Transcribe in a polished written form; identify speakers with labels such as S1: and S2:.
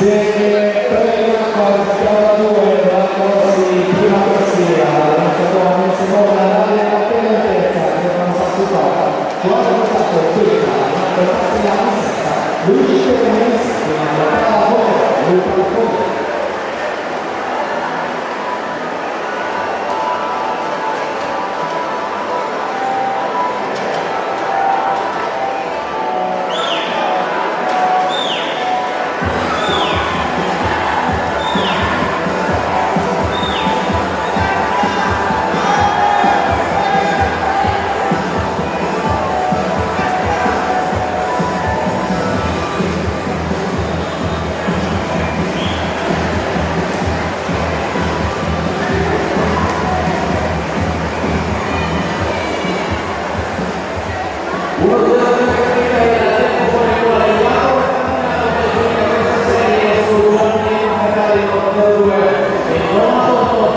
S1: Siete prima cosa 2 della prima corsia, la seconda la terza, seconda partita, quando è stato Pecca, la terza, Luigi Perez, la lavoro,